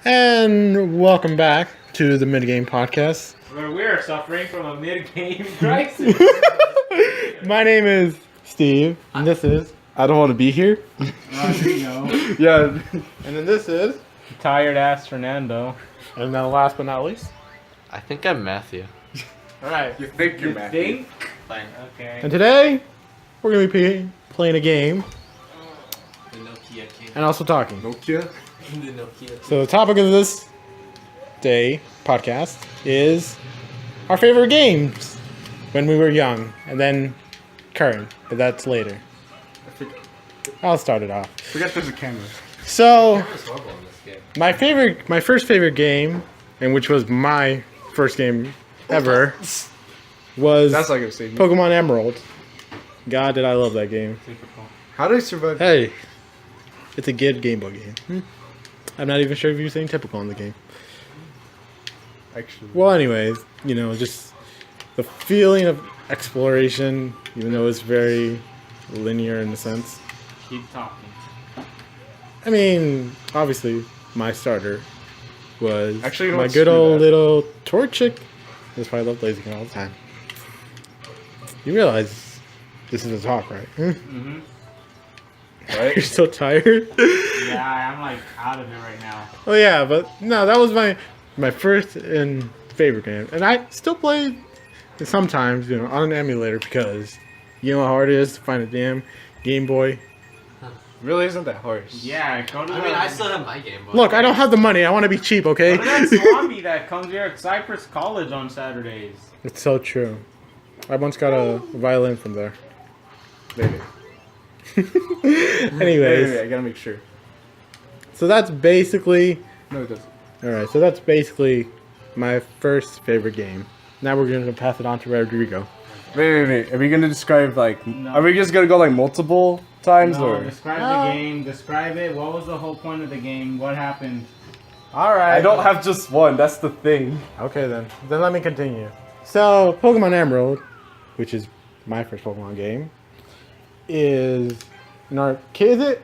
And welcome back to the Mid Game Podcast. Where we're suffering from a mid-game crisis. My name is Steve, and this is I don't want to be here. Rodrigo. Yeah. and then this is, Tired ass Fernando. and then last but not least. I think I'm Matthew. All right. You think you're mad? Think? Fine. Okay. And today we're gonna be playing a game The Nokia King. and also talking. Nokia? The Nokia So the topic of this day podcast is our favorite games when we were young, and then current, but that's later. I'll start it off. Forget there's a camera. So. Camera's horrible in this game. My first favorite game, and which was my first game ever, was That's not gonna save me. Pokemon Emerald. God, did I love that game. How did I survive? Hey, it's a good Game Boy game. I'm not even sure if you're saying typical in the game. Actually. Well, anyways, just the feeling of exploration, even though it's very linear in a sense. Keep talking. I mean, obviously, my starter was Actually, you know my what? good Screw old that. little Torchic. That's why I love Blaziken all the time. You realize this is a talk, right? Mm-hmm. You're so tired? Yeah, I'm like out of it right now. Oh yeah, but no, that was my first and favorite game. And I still play it sometimes, on an emulator because you know how hard it is to find a damn Game Boy. Really isn't that hard. Yeah, go to I mean, I still have my Game Boy. Look, I don't have the money. I want to be cheap, okay? Go to that Swami that comes here at Cypress College on Saturdays. It's so true. I once got a violin from there. Maybe. Anyways, Wait, I gotta make sure. so that's basically No, it doesn't. alright. So that's basically my first favorite game. Now we're gonna pass it on to Rodrigo. Wait. Are we gonna describe No. Are we just gonna go like multiple times No, or? describe No. the game. Describe it. What was the whole point of the game? What happened? All right. I don't have just one. That's the thing. Okay then. Then let me continue. So Pokemon Emerald, which is my first Pokemon game, is an Is it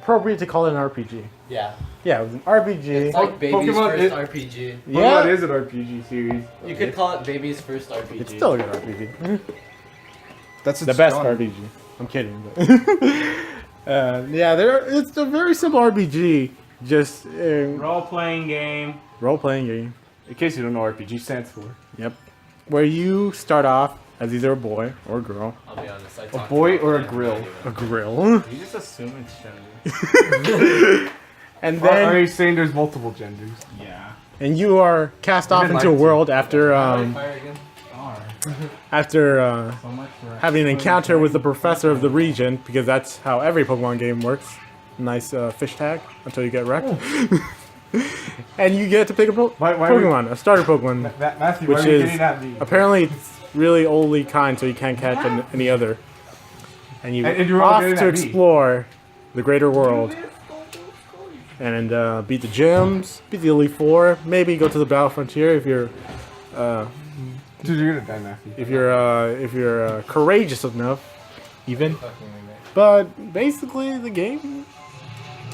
appropriate to call it an RPG? Yeah. Yeah, it was an RPG. It's like baby's Pokemon first is- RPG. yeah, Pokemon is an RPG series. You could call it baby's first RPG. it's still a good RPG. That's The best RPG. I'm kidding. But yeah, it's a very simple RPG. Just Role-playing game. role-playing game. In case you don't know what RPG stands for. Yep. Where you start off as either a boy or a girl. I'll be honest. I A talked boy about or a that grill? anyway. A grill. You just assume it's gender. And Or are then you saying there's multiple genders? Yeah. and you are cast off didn't into a like to. world after Fire again? after So much for having an encounter with the professor of the region, because that's how every Pokemon game works. Nice fish tag until you get wrecked. And you get to pick a Why Pokemon, a starter Pokemon. Matthew, Which why are you is getting at me? Apparently it's really oldly kind, so you can't catch any other. And you And you're all off getting to at me. explore the greater world. And beat the gyms, beat the Elite Four, maybe go to the Battle Frontier if you're Dude, you're gonna die, Matthew. if you're courageous enough, even. But basically, the game,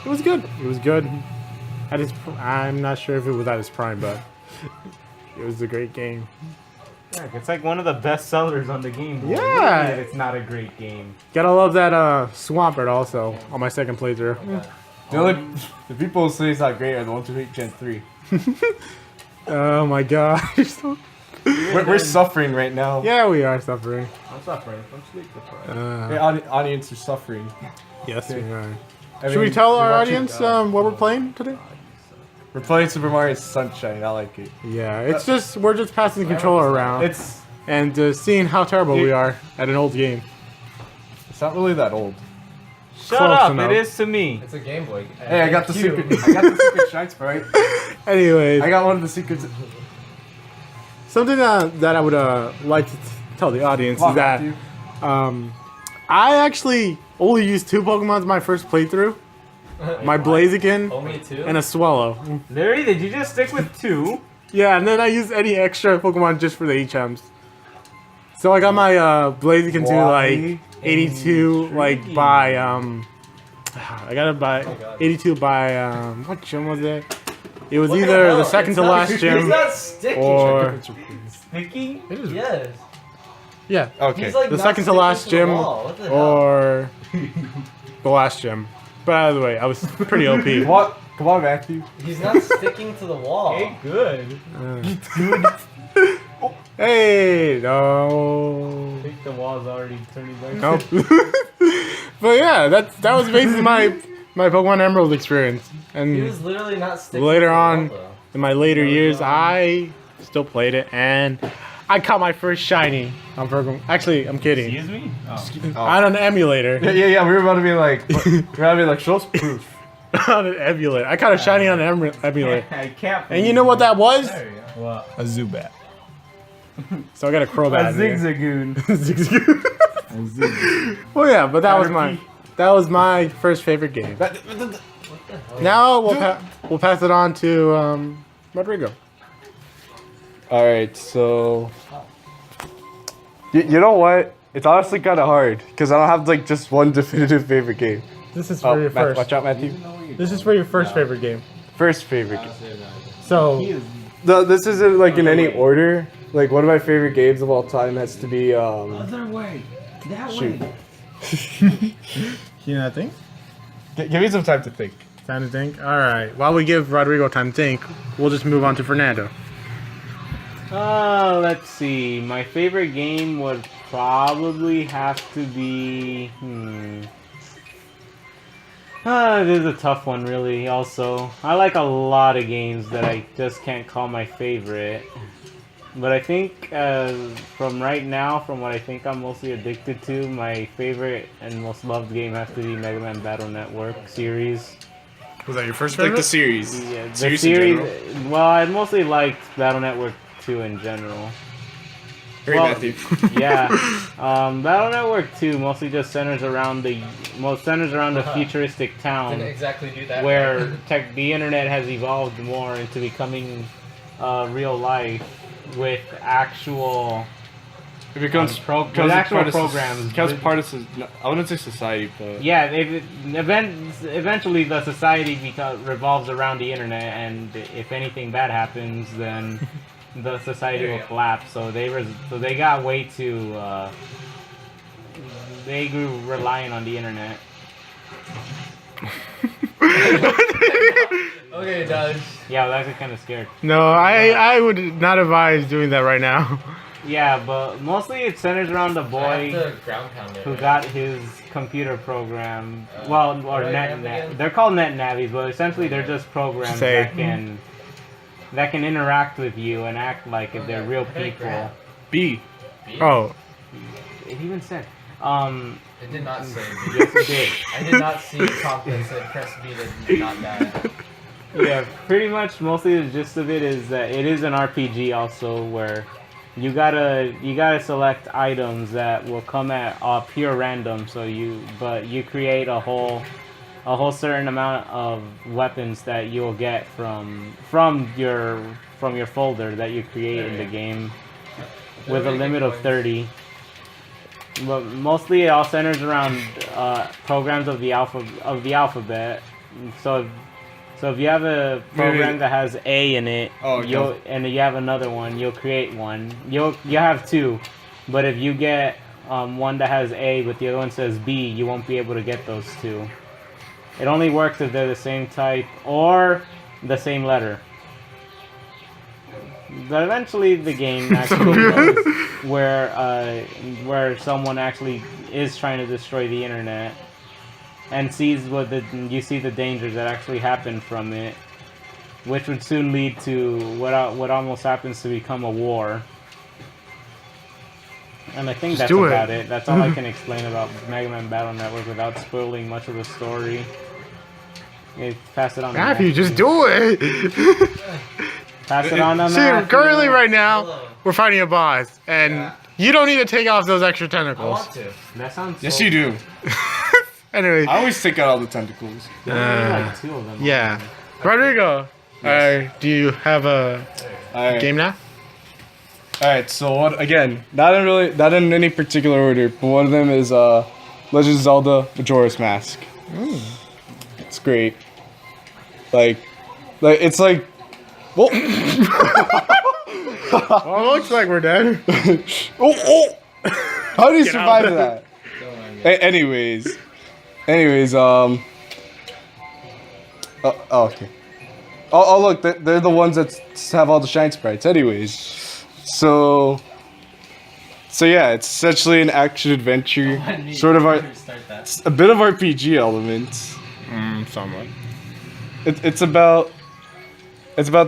it was good. It was good. At its, I'm not sure if it was at its prime, but it was a great game. Yeah, it's like one of the best sellers on the Game Boy. Yeah. What do you mean it's not a great game. Gotta love that Swampert also on my second playthrough. The people who say it's not great are the ones who hate Gen 3. Oh my gosh. We're suffering right now. Yeah, we are suffering. I'm suffering from sleep deprivation. The audience are suffering. Yes, we are. I Should we mean, tell our we're watching, audience what we're playing today? We're playing Super Mario Sunshine. I like it. Yeah, it's just we're just passing the controller around It's and seeing how terrible we are at an old game. not really that old. Shut Close up! enough. It is to me. It's a Game Boy. Hey, I got the Cute. secret. I got the secret shine sprite. Anyways, I got one of the secrets. something that I would like to tell the audience Come on, is that Matthew. I actually only used two Pokemon in my first playthrough. My Blaziken Only two? and a Swallow. Literally, did you just stick with two? Yeah, and then I used any extra Pokemon just for the HMs. So I got my Blaziken to like 82 like by I got it by 82 by what gym was it? It was What the either hell? the second It's to not- last It's gym not sticky. or Sticky? it is, Yes. yeah, Okay. He's like the not second to sticking last the gym wall. What the hell? or the last gym. By the way, I was pretty OP. What? Come on, Matthew. He's not sticking to the wall. Okay, good. Hey, no. I think the wall's already turning back. Nope. But yeah, that was basically my Pokemon Emerald experience. He And was literally not sticking later to the on, wall, though. in my later years, I still played it, and I caught my first shiny on Pokemon. Actually, I'm kidding. Excuse me? Oh. On an emulator. Yeah. We were about to be like, show us proof. On an emulator. I caught a shiny on an emulator. I can't. And you know what that was? There you go. What? A Zubat. So I got a Crobat. A Zigzagoon. Zigzagoon. Well, yeah, but that was my first favorite game. What the hell? Now we'll pass it on to Rodrigo. All right, so you know what? It's honestly kind of hard because I don't have like just one definitive favorite game. This is for your first. Watch out, Matthew. This is for your first favorite game. First favorite game. So This isn't like in any order. Like one of my favorite games of all time has to be Other way. That shoot. way. you know, I think. Give me some time to think. Time to think. All right. While we give Rodrigo time to think, we'll just move on to Fernando. Let's see. My favorite game would probably have to be. This is a tough one, really. Also, I like a lot of games that I just can't call my favorite. But I think from right now, from what I think I'm mostly addicted to, my favorite and most loved game has to be Mega Man Battle Network series. Was that your first Like favorite? the series. Yeah, the Series series. in general? Well, I mostly liked Battle Network 2 in general. Great, Well, Matthew. Yeah, Battle Network 2 mostly just centers around the futuristic town Didn't exactly do that. where the internet has evolved more into becoming real life with actual It becomes with actual programs. Becomes part of I wouldn't say society, but Yeah, eventually the society revolves around the internet, and if anything bad happens, then the society will collapse. So they got way too. They grew reliant on the internet. Okay, Dodge. Yeah, I was actually kind of scared. No, I would not advise doing that right now. Yeah, but mostly it centers around the I boy have to ground pound it, who right? got his computer program. Or what are net. they again? They're called net navies, but essentially they're just programs Say. that can interact with you and act like if they're real people. B. Oh, It even said. It did not say B. Yes, it did. I did not see a prompt that said press B to not die. Yeah, pretty much. Mostly the gist of it is that it is an RPG also, where you gotta select items that will come at pure random. So you create a whole certain amount of weapons that you'll get from your folder that you create in the game, with a limit of 30. But mostly it all centers around programs of the alphabet. So if you have a program that has A in it, and you have another one, you'll create one. You'll have two, but if you get one that has A but the other one says B, you won't be able to get those two. It only works if they're the same type or the same letter. But eventually the game actually goes where someone actually is trying to destroy the internet and sees you see the dangers that actually happen from it, which would soon lead to what almost happens to become a war. And I think that's about it. That's all I can explain about Mega Man Battle Network without spoiling much of the story. Pass it on. Matthew, just do it. Pass it on to See, Matthew. currently right now, we're fighting a boss, and you don't need to take off those extra I tentacles. want to. That sounds. Yes, so you do. Anyway, I always take out all the tentacles. like two of them. yeah. Rodrigo, do you have a Alright. game now? Alright, so what again, not in any particular order, but one of them is Legend of Zelda Majora's Mask. It's great. Like it's like Well, Well, it looks like we're dead. oh. How do you Get survive out. that? Don't mind me. Anyways, oh, okay. Oh, look, they're the ones that have all the shine sprites. Anyways, so yeah, it's essentially an action adventure, I need sort of to start that. a bit of RPG elements. Somewhat. It's about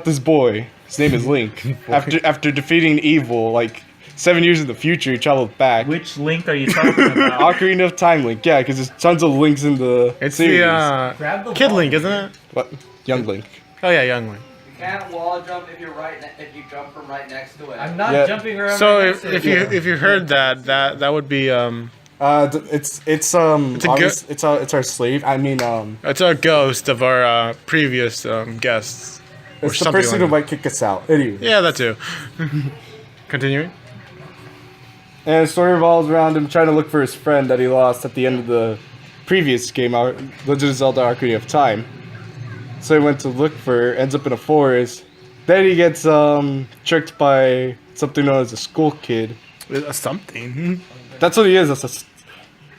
this boy. His name is Link. After defeating evil, like 7 years in the future, he traveled back. Which link are you talking about? Ocarina of Time Link, yeah, because there's tons of links in the It's series. the Grab the Kid ball. Link, isn't it? What? Young Link. Oh yeah, Young Link. You can't wall jump if you're if you jump from right next to it. I'm not Yeah. jumping around. So right if, next if to you it. if you heard that would be It's our slave. I mean, it's a ghost of our previous guests. Or it's the something person like who might kick us out. Anyway. Yeah, that too. Continuing. And the story revolves around him trying to look for his friend that he lost at the end of the previous game, Legend of Zelda Ocarina of Time. So he went to look for her, ends up in a forest. Then he gets tricked by something known as a skull kid. Something. That's what he is.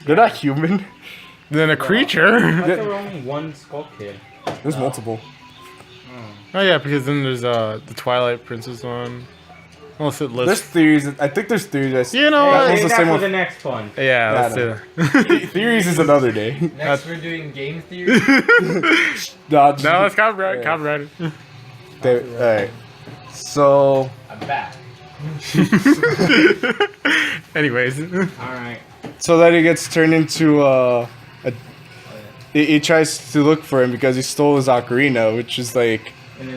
They're not human. Then a creature. That's there only one Skull Kid. There's multiple. Oh yeah, because then there's the Twilight Princess one. Unless it There's lives. theories. I think there's theories. You know That what? was the Save same that for one. the next one. Yeah, let's no. do that. Theories is another day. Next, we're doing game theory. No, No, it's copyright. Yeah. Copyrighted. Alright. So I'm back. Anyways. Alright. then he gets turned into he tries to look for him because he stole his ocarina, which is like an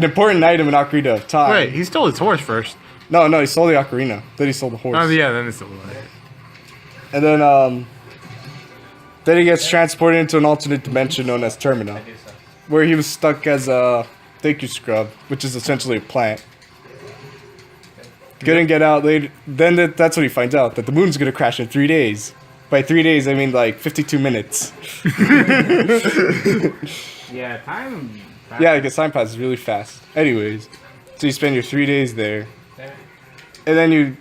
important item in Ocarina of Time. Wait, he stole his horse first. No, he stole the ocarina. Then he stole the horse. Oh yeah, then it's still. And then he gets transported into an alternate dimension known as Termina, where he was stuck as a Deku Scrub, which is essentially a plant. Couldn't get out later. Then that's when he finds out that the moon's gonna crash in 3 days. By 3 days, I mean like 52 minutes. Yeah, time. Yeah, because time passes really fast. Anyways, so you spend your 3 days there, and then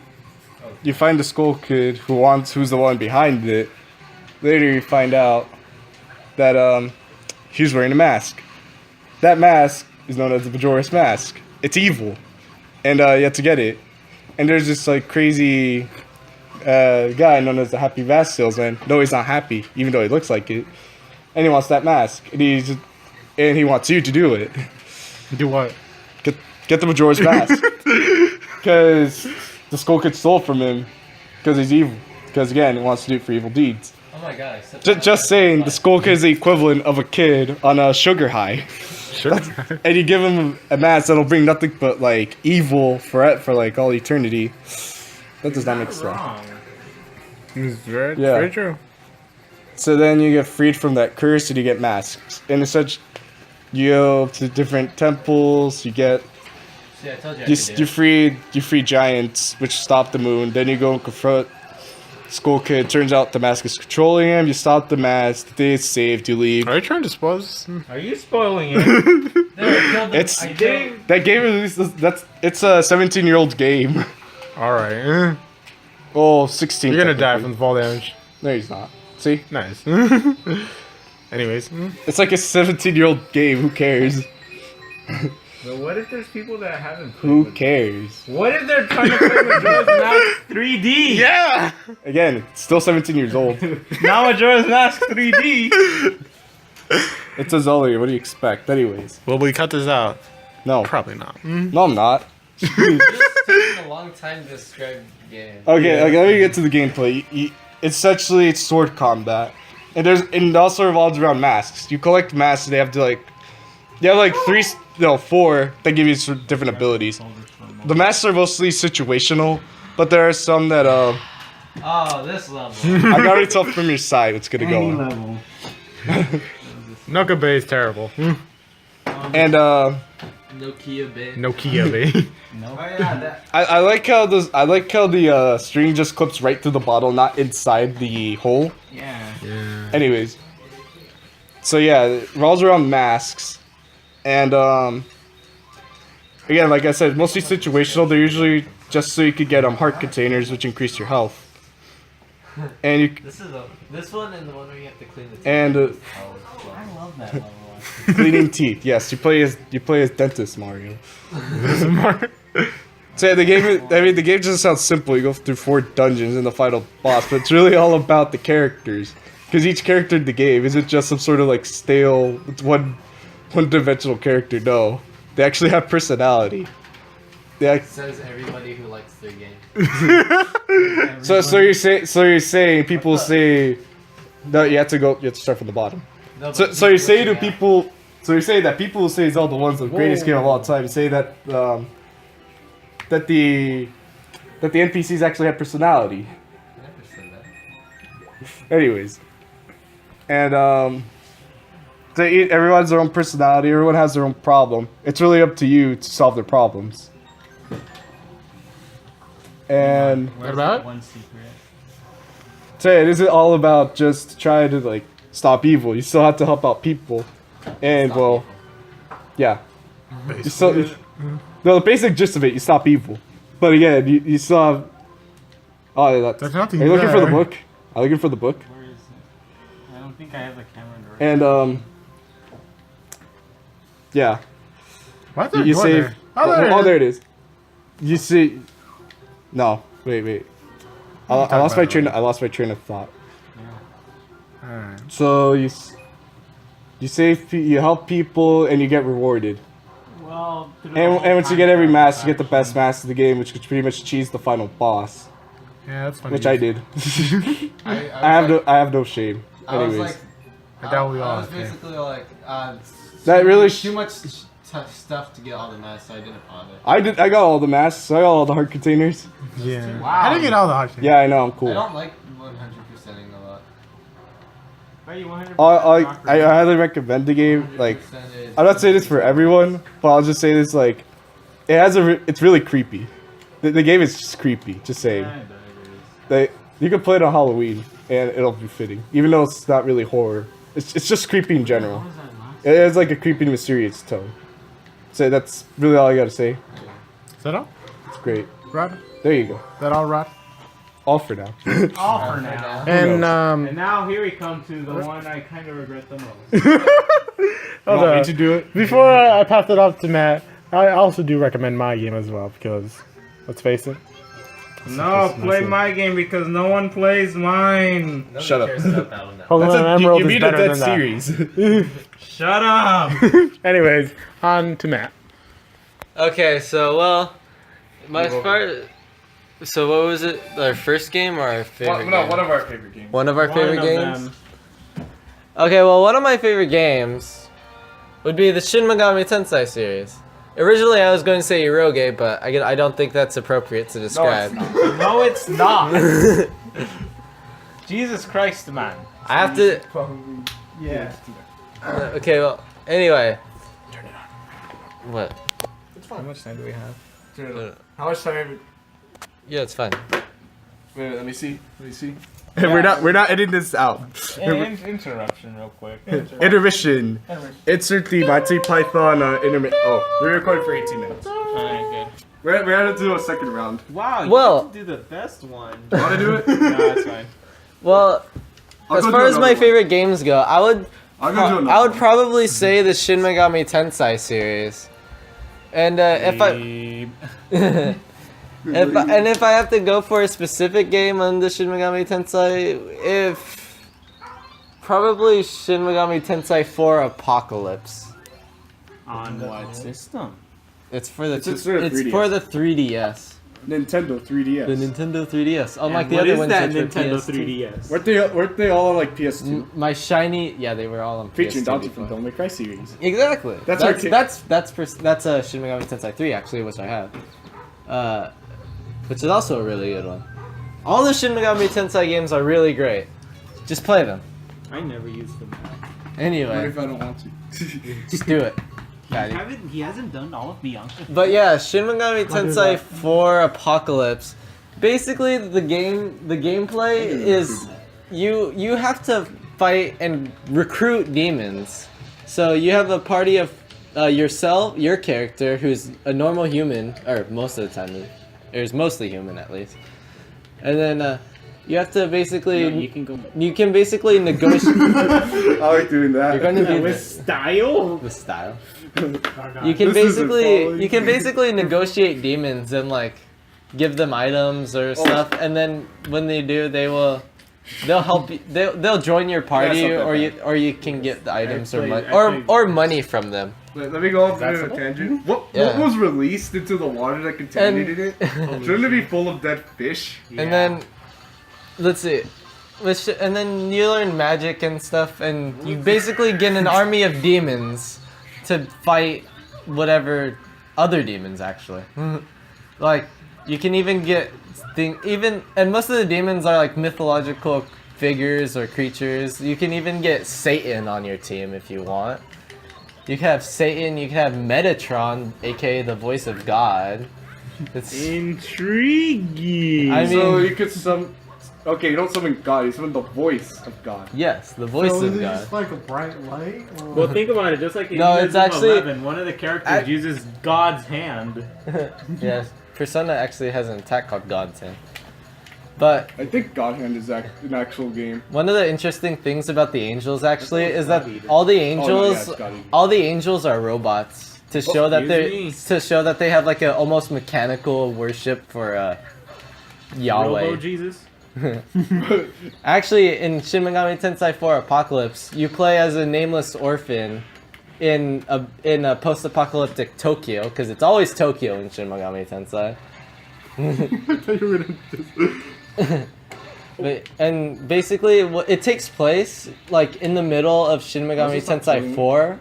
you find the Skull Kid who's the one behind it. Later, you find out that he's wearing a mask. That mask is known as the Majora's Mask. It's evil, and you have to get it. And there's this like crazy guy known as the Happy Mask Salesman. No, he's not happy, even though he looks like it. And he wants that mask, and he wants you to do it. Do what? Get the Majora's Mask, because the Skull Kid stole it from him, because he's evil. Because again, he wants to do it for evil deeds. Oh my god, I said Just saying, the Skull Kid is the equivalent of a kid on a sugar high. Sure. And you give him a mask that'll bring nothing but like evil for like all eternity. That does not make sense. Wrong. It's very, Yeah. very true. So then you get freed from that curse and you get masks. And as such, you go to different temples. You get See, I told you I you, could do you free giants, which stop the moon. Then you go and confront Skull Kid. Turns out the mask is controlling him. You stop the mask. The day is saved. You leave. Are you trying to spoil this? Are you spoiling it? No, I killed him. It's- I I killed didn't. That game is it's a 17-year-old game. All right. Oh, 16. You're gonna die technically. from the fall damage. No, he's not. See? Nice. Anyways. It's like a 17-year-old game. Who cares? But what if there's people that haven't played Who with- cares? What if they're trying to play Majora's Mask 3D? Yeah. Again, it's still 17 years old. Now Majora's Mask 3D. It's a Zelda. What do you expect? Anyways. Will we cut this out? No. Probably not. No, I'm not. It's taking a long time to describe the game. Okay, let me get to the gameplay. It's essentially sword combat. And it also revolves around masks. You collect masks, they have to you have like 4 that give you different abilities. The masks are mostly situational, but there are some that Oh, this level. I can already tell from your side what's gonna go on. level. Noka Bay is terrible. And Nokia Bay. Nokia Bay. Oh yeah, that. I like how the string just clips right through the bottle, not inside the hole. Yeah. Anyways, so yeah, it revolves around masks, and again, like I said, mostly situational. They're usually just so you could get heart containers, which increase your health. And you This one and the one where you have to clean the teeth. and I love that level. cleaning teeth. Yes, you play as dentist Mario. So yeah, the game. I mean, the game just sounds simple. You go through 4 dungeons and the final boss, but it's really all about the characters. Because each character in the game isn't just some sort of like stale, one-dimensional character. No, they actually have personality. Says everybody who likes their game. So you're saying people say that you have to start from the bottom. No, So but you're saying to yeah. people, so you're saying that people who say Zelda 1's the greatest game of all time say that that the NPCs actually have personality. I never said that. Anyways, and everyone has their own personality. Everyone has their own problem. It's really up to you to solve their problems. And What about? One secret. so it isn't all about just trying to like stop evil. You still have to help out people. And Stop well, evil. yeah. You still, no, the basic gist of it, you stop evil. But again, you still have. Oh, There's nothing are you looking for the there. book? Are you looking for the book? Where is it? I don't think I have the camera in the right. And yeah. Why is You, there a you door save. there? Oh, there it is. There it is. You see. No, wait. I lost my train. I lost my train of thought. Alright. So you save, you help people, and you get rewarded. Well, And once you get every mask, you get the best mask of the game, which could pretty much cheese the final boss, Yeah, that's funny. which I did. I I have no shame. I was Anyways, like, I doubt we all I was have, yeah. basically like, That really too much stuff to get all the masks, so I didn't bother. I got all the masks. I got all the heart containers. Yeah. Wow. I didn't get all the hot shit. Yeah, I know, I'm I cool. don't like 100%ing a lot. Are you 100% I highly recommend the game. Like, 100% is- I'm not saying this for everyone, but I'll just say this, like, it's really creepy. The game is just creepy, just saying. You can play it on Halloween, and it'll be fitting. Even though it's not really horror. It's just creepy in general. It has, like, a creepy, mysterious tone. So that's really all I gotta say. Is that all? It's great. Rod? There you go. Is that all, Rod? All for now. All for now. And, And now here we come to the one I kind of regret the most. hold Want me on. to do it? Before I pass it off to Matt, I also do recommend my game as well, because, let's face it. No, That's play nice. my game because no one plays mine. Nobody Shut up. cares about that one now. Pokemon Emerald you is beat better a than dead that. series. Shut up. Anyways, on to Matt. Okay, so my part. So what was it? Our first game or our favorite? game? of our favorite games. One of our favorite One of games. them. Okay, well, one of my favorite games would be the Shin Megami Tensei series. Originally, I was going to say Eroge, but I don't think that's appropriate to describe. No, it's not. Jesus Christ, man. I have to. Yeah. Okay, well, anyway. What? How much time do we have? Uh, How much time? Yeah, it's fine. Wait, let me see. We're not editing this out. Interruption, real quick. Intermission. Insert the Monty Python intermission. Oh, we're recording for 18 minutes. Alright, We're gonna do a second round. good. Wow, Well- you do the best one. Wanna do it? No, that's fine. Well, I'll as go far do as my another one. favorite games go, I would I'll go do probably say the Shin Megami Tensei series. And if I have to go for a specific game on the Shin Megami Tensei, probably Shin Megami Tensei 4 Apocalypse. On what system? It's for the It's for the 3DS. for the 3DS. Nintendo 3DS. The Nintendo 3DS. Unlike And the what other is ones that which were Nintendo PS2. 3DS? Weren't they all on like PS2? My shiny, yeah, they were all on Featuring PS2 Dante before. from Devil May Cry series. Exactly. That's That's a Shin Megami Tensei 3 actually, which I have, which is also a really good one. All the Shin Megami Tensei games are really great. Just play them. I never used them. Anyway, I don't want to? just do it. Daddy. He hasn't done all of Bianca. But yeah, Shin Megami Tensei 4 Apocalypse. Basically, the gameplay is you have to fight and recruit demons. So you have a party of yourself, your character, who's a normal human, or most of the time, is mostly human at least, and then you have to basically. No, you can go You can basically negotiate. I like doing that. You're going to do with this style. with style. God. You can This isn't basically following. you can basically negotiate demons and like give them items or stuff, and then when they do, they'll help you. They'll join your party, Yeah, something or you can get the items or Actually- money actually- or money from them. Let me go off That's on a it? tangent. What Yeah. was released into the water that contaminated it? Shouldn't it be full of dead fish? And then let's see. And then you learn magic and stuff, and you basically get an army of demons to fight whatever other demons actually. Like you can even get and most of the demons are like mythological figures or creatures. You can even get Satan on your team if you want. You can have Satan, you can have Metatron, aka the voice of God. It's Intriguing. I mean- So you could Okay, you don't summon God, you summon the voice of God. yes, the voice So is of it God. just like a bright light? Or... Well, think about it. Just like in No, it's Invincible actually- 11, one of the characters I- uses God's hand. Yes, Persona actually has an attack called God's Hand. But I think God Hand is an actual game. one of the interesting things about the angels actually is that all the angels, it's God-eater. all the angels are robots to show that excuse they me. to show that they have like a almost mechanical worship for Yahweh. Robo Jesus. Actually, in Shin Megami Tensei 4 Apocalypse, you play as a nameless orphan in a post-apocalyptic Tokyo, because it's always Tokyo in Shin Megami Tensei. And basically, it takes place like in the middle of Shin Megami Tensei 4,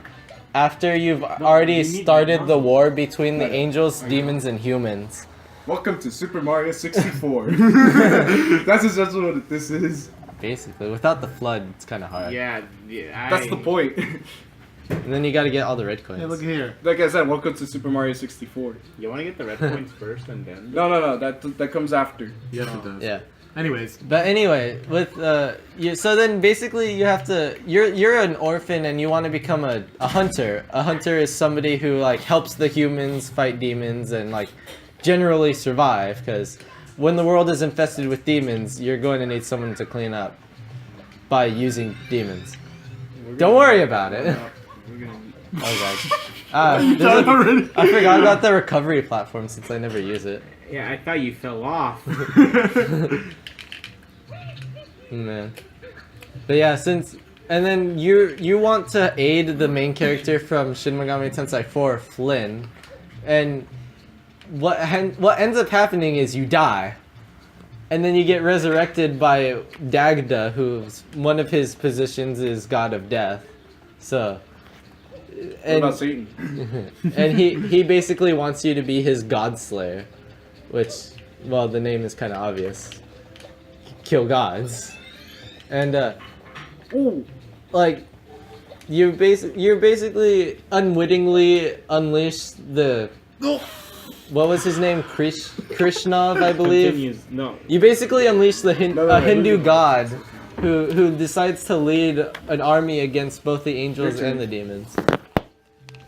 after you've already you need started that the war between the angels, demons, and humans. Welcome to Super Mario 64. That's essentially what this is. Basically, without the flood, it's kind of hard. Yeah, That's the point. And then you got to get all the red coins. Hey, look here. Like I said, welcome to Super Mario 64. You want to get the red points first and then. No, that comes after. Yes, it does. Yeah. Anyways, But anyway, with so then basically you have to you're an orphan and you want to become a hunter. A hunter is somebody who like helps the humans fight demons and like generally survive, because when the world is infested with demons, you're going to need someone to clean up by using demons. Don't worry about it. Oh god. I forgot about the recovery platform since I never use it. Yeah, I thought you fell off. Man. But yeah, and then you want to aid the main character from Shin Megami Tensei 4, Flynn, and what ends up happening is you die, and then you get resurrected by Dagda, who's one of his positions is God of Death. So, What about Satan? and he basically wants you to be his God Slayer, which, well, the name is kind of obvious. Kill gods. And like you're basically unwittingly unleash the what was his name, Krishnov, I believe. Continues. No. You basically unleash the no, Hindu no. god who decides to lead an army against both the angels and the demons.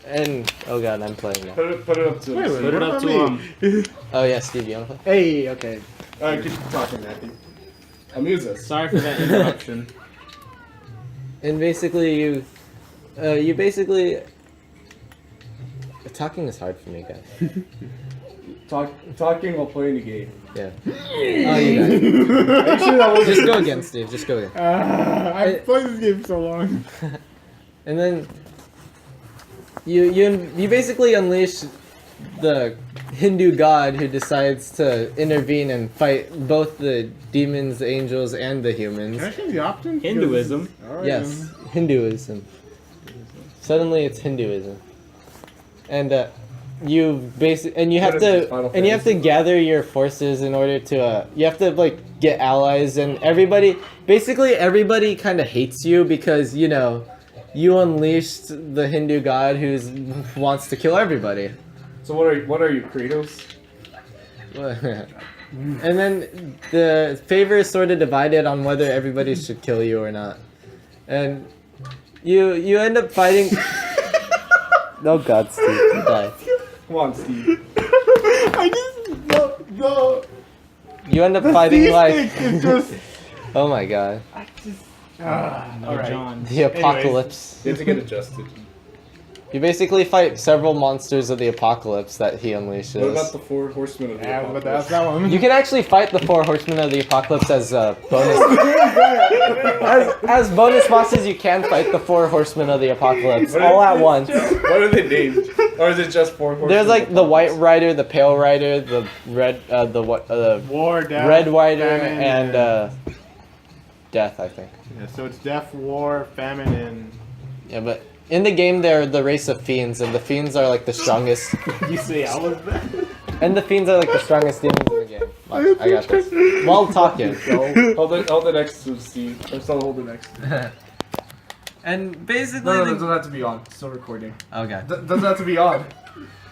And oh god, I'm playing now. Put it up to us. Put it up to him. Oh yeah, Steve, you wanna play? Hey, okay. Keep talking, Matthew. Amuse us. Sorry for that interruption. And basically you basically talking is hard for me, guys. Talking while playing the game. Yeah. Oh, you got it. Actually, that was Just go again, Steve. Just go again. I've played this game so long. And then you basically unleash the Hindu god who decides to intervene and fight both the demons, the angels, and the humans. Can I change the option? Hinduism. Alright, Yes, Hinduism. Suddenly it's Hinduism. And you have What is this, to Final to gather your forces in order to you have to like get allies, and everybody kind of hates you because you unleashed the Hindu god who wants to kill everybody. So what are you, Kratos? And then the favor is sort of divided on whether everybody should kill you or not. And you end up fighting No God, Steve, you die. Come on, Steve. I just no. You end up fighting like. It's just. Oh my God. All right. The apocalypse. You have to get adjusted. You basically fight several monsters of the apocalypse that he What about unleashes. the 4 horsemen of the Yeah, but apocalypse? that's that one. You can actually fight the 4 horsemen of the apocalypse as bonus. as bonus bosses, you can fight the 4 horsemen of the apocalypse What all is at this? once. What are they named? Or is it just 4 horsemen? There's of like the white apocalypse? rider, the pale rider, the red, War, death, red rider, famine, and death, I think. yeah, so it's death, war, famine, and Yeah, but in the game they're the race of fiends, and the fiends are like the strongest. you say I was there. And the fiends are like the strongest demons in the game. Look, I got this. While talking. Hold it next to Steve. Or still hold it next. And basically, No, it doesn't have to be on. It's still recording. okay, Doesn't have to be on.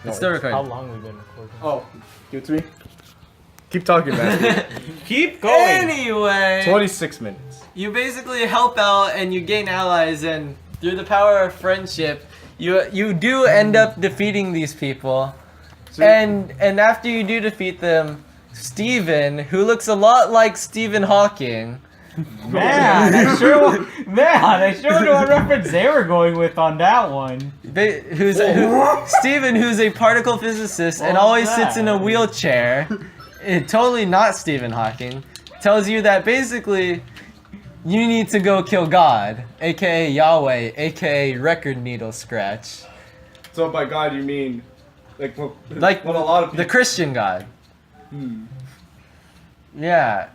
it's still How recording. long we been recording? Oh, give it to me. Keep talking, man. Keep going. Anyway, 26 minutes. you basically help out and you gain allies, and through the power of friendship, you do end up defeating these people. And after you do defeat them, Steven, who looks a lot like Stephen Hawking, Man, I sure knew what reference they were going with on that one. Steven, who's a particle physicist and What always was sits in a that? wheelchair, totally not Stephen Hawking, tells you that basically you need to go kill God, aka Yahweh, aka Record Needle Scratch, So by God, you mean like what like a lot of people. the Christian God. Yeah.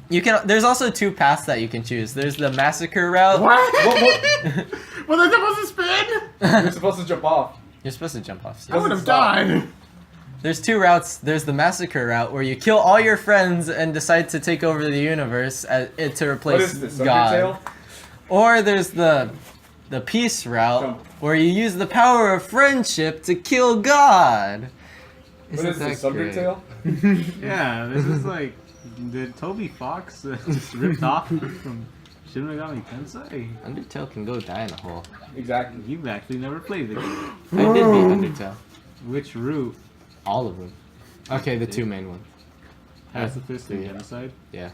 You can. There's also 2 paths that you can choose. There's the massacre route. What? Was I supposed to spin? You're supposed to jump off. You're supposed to jump off. I would have died. There's 2 routes. There's the massacre route where you kill all your friends and decide to take over the universe to replace What is this? God. Undertale? Or there's the peace route Jump. where you use the power of friendship to kill God. What is this? Undertale? Yeah, this is like, did Toby Fox just ripped off from Shin Megami Tensei? Undertale can go die in a hole. Exactly. You've actually never played the game. I did beat Undertale. Which route? All of them. Okay, the 2 main ones. Pacifist and Yeah. genocide? Yeah.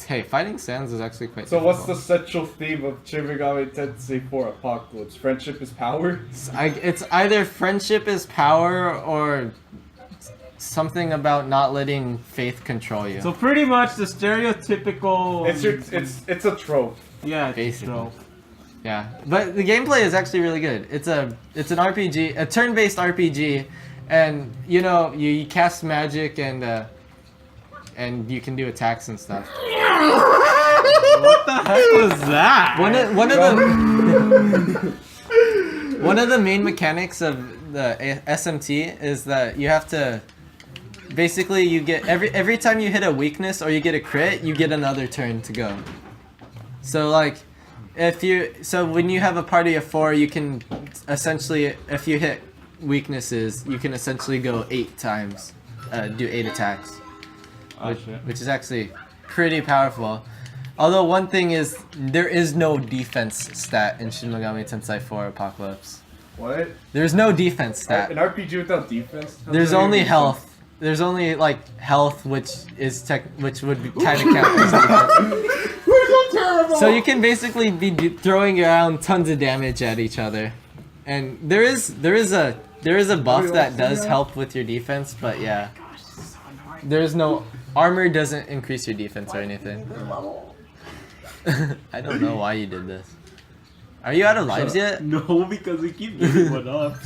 Hey, fighting Sans is actually quite So what's the difficult. central theme of Shin Megami Tensei 4 Apocalypse? Friendship is power? It's either friendship is power or something about not letting faith control you. So pretty much the stereotypical. It's a trope. yeah, it's Basically. trope. Yeah, but the gameplay is actually really good. It's an RPG, a turn-based RPG, and you know you cast magic and you can do attacks and stuff. What the heck was that? One of the main mechanics of the SMT is that you have to basically you get every time you hit a weakness or you get a crit, you get another turn to go. So like when you have a party of 4, you can essentially, if you hit weaknesses, you can essentially go 8 times, do 8 attacks, which is actually pretty powerful. Although one thing is, there is no defense stat in Shin Megami Tensei 4 Apocalypse. What? There's no defense stat. An RPG without defense? How's There's that only even health. There's only like health, which would be kind of count as defense. We're so terrible. So you can basically be throwing around tons of damage at each other, and there is a buff that does help with your defense, but yeah, there's no armor doesn't increase your defense or anything. I don't know why you did this. Are you out of lives yet? No, because we keep giving one up.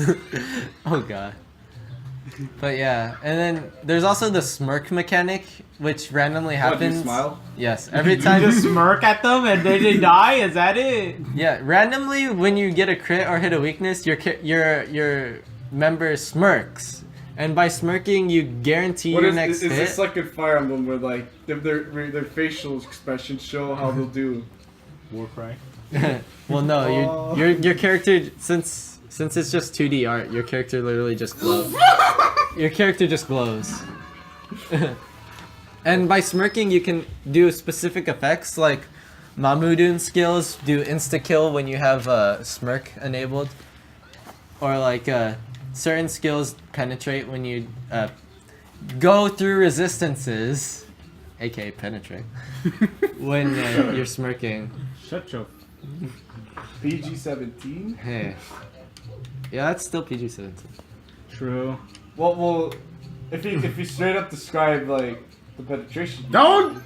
Oh god. But yeah, and then there's also the smirk mechanic, which randomly What, do you happens. smile? Yes, every You time. just smirk at them and then they die. Is that it? Yeah, randomly when you get a crit or hit a weakness, your member smirks, and by smirking you guarantee What your is next is hit. this like in Fire Emblem where like their facial expressions show how they'll do? War cry. Well, no, your character since it's just 2D art, your character literally just glows. Your character just glows. And by smirking, you can do specific effects like Mamudun skills do insta kill when you have smirk enabled. or like certain skills penetrate when you go through resistances, aka penetrate, when you're smirking. Shut your. PG-17. Hey. Yeah, that's still PG-17. True. Well, if you straight up describe like the penetration. Don't.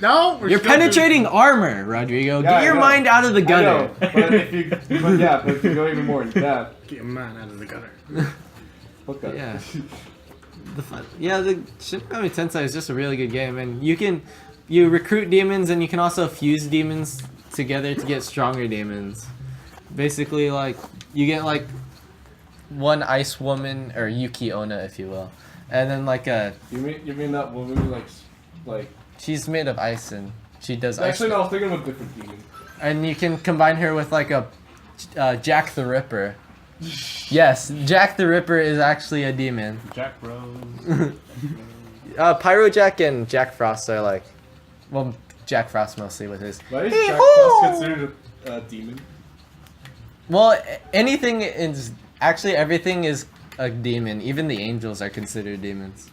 No. You're penetrating armor, Rodrigo. Yeah, Get I your know. mind out of the I gutter. know, but if you go even more in depth, Get your mind out of the gutter. look up. Yeah. The Shin Megami Tensei is just a really good game, and you recruit demons, and you can also fuse demons together to get stronger demons. Basically, like you get like one ice woman or Yuki Onna, if you will, and then like You mean that woman like? she's made of ice and she does ice. Actually, no, I was thinking of a different demon. And you can combine her with like a Jack the Ripper. Yes, Jack the Ripper is actually a demon. Jack Bros. Pyro Jack and Jack Frost are like, well, Jack Frost mostly with his. Why is Jack Frost considered a demon? Well, anything is actually everything is a demon. Even the angels are considered demons.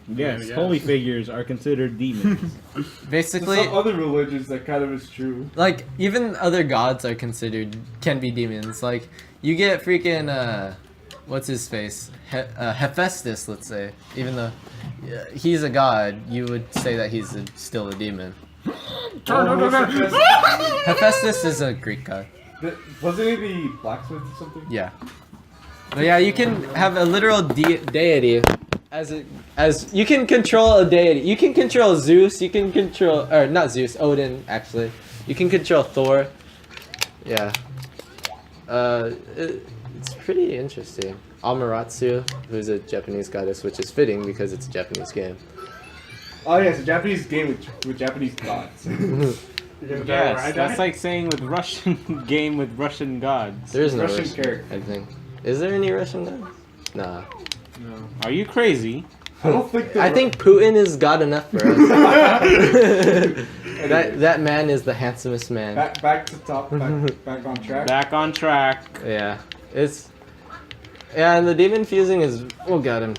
Yes, Yeah. holy figures are considered demons. There's Basically, some other religions that kind of is true. like even other gods are can be demons. Like you get freaking what's his face Hephaestus, let's say. Even though he's a god, you would say that he's still a demon. Hephaestus is a Greek god. Wasn't he the blacksmith or something? Yeah. But yeah, you can have a literal deity as you can control a deity. You can control Zeus. You can control, or not Zeus, Odin actually. You can control Thor. Yeah. It's pretty interesting. Amaterasu, who's a Japanese goddess, which is fitting because it's a Japanese game. Oh yeah, it's a Japanese game with Japanese gods. Yes, that's like saying with Russian game with Russian gods. There is no Russian Russian character. I think. Is there any Russian gods? Nah. Are you crazy? I don't think. I think Putin is god enough for us. that man is the handsomest man. back to top, back on track. Back on track. Yeah, and the demon fusing is. Oh god, I'm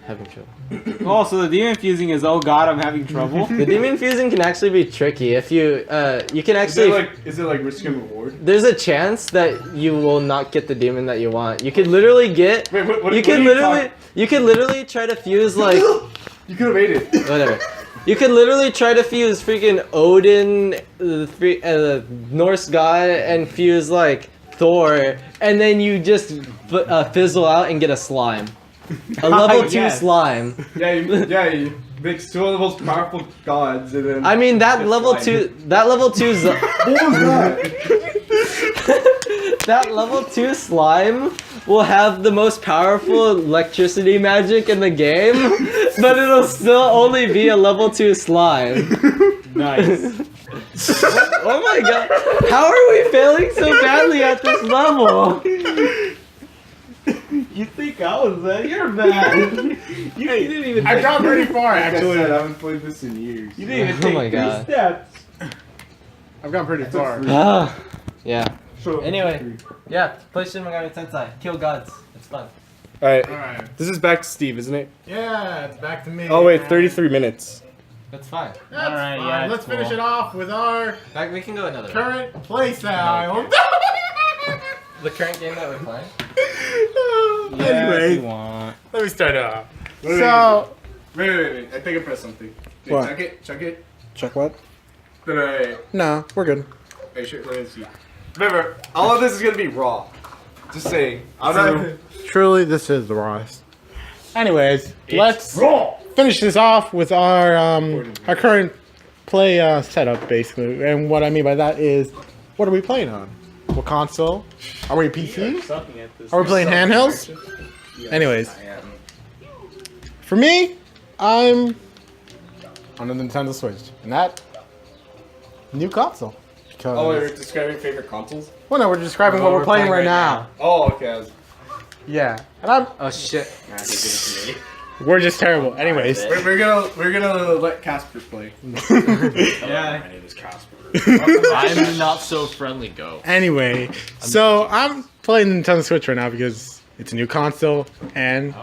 having trouble. Oh, so the demon fusing is, oh god, I'm having trouble. The demon fusing can actually be tricky if you you can Is actually. it like risk and reward? There's a chance that you will not get the demon that you want. You could literally get. Wait, what You can literally try to fuse like You could have made it. whatever. You could literally try to fuse freaking Odin, the Norse god, and fuse like Thor, and then you just fizzle out and get a slime. A level 2 Yes. slime. You mix two of the most powerful gods, and then. I mean that It's level slime. 2. That level 2. What was that? That level 2 slime will have the most powerful electricity magic in the game, but it'll still only be a level 2 slime. Nice. Oh my god. How are we failing so badly at this level? You think I was that? You're bad. You didn't even. I've gone pretty far, Like I actually. said, I haven't played this in years. You didn't even Oh take my 3 God. steps. I've gone pretty far. Yeah. So- Anyway. Yeah, play Shin Megami Tensei. Kill gods. It's fun. Alright, Alright. this is back to Steve, isn't it? Yeah, it's back to me. Oh wait, 33 minutes. That's fine. That's Alright, fine. yeah, Let's cool. finish it off with our We can go another. current playstyle. The current game that we're playing. Yeah, if Anyway, you want. let me start off. Wait, So, Wait. I think I pressed something. Wait, What? check it. check what? Wait. No, we're good. Hey, sure, let me see. Remember, all of this is gonna be raw. Just saying. I'm not. Truly, this is the rawest. Anyways, let's raw. finish this off with our current play setup, basically. And what I mean by that is, what are we playing on? What console? Are we PC? Sucking at this. Are we playing handhelds? Anyways, for me, I'm on the Nintendo Switch, and that new console. Because Oh, you're describing favorite consoles? well, no, we're describing what we're playing right now. Oh, okay. Yeah, and I'm. Oh shit. We're just terrible. Anyways, We're gonna let Casper play. Yeah. My name is Casper. I'm not so friendly. Go. anyway, so I'm playing Nintendo Switch right now because it's a new console and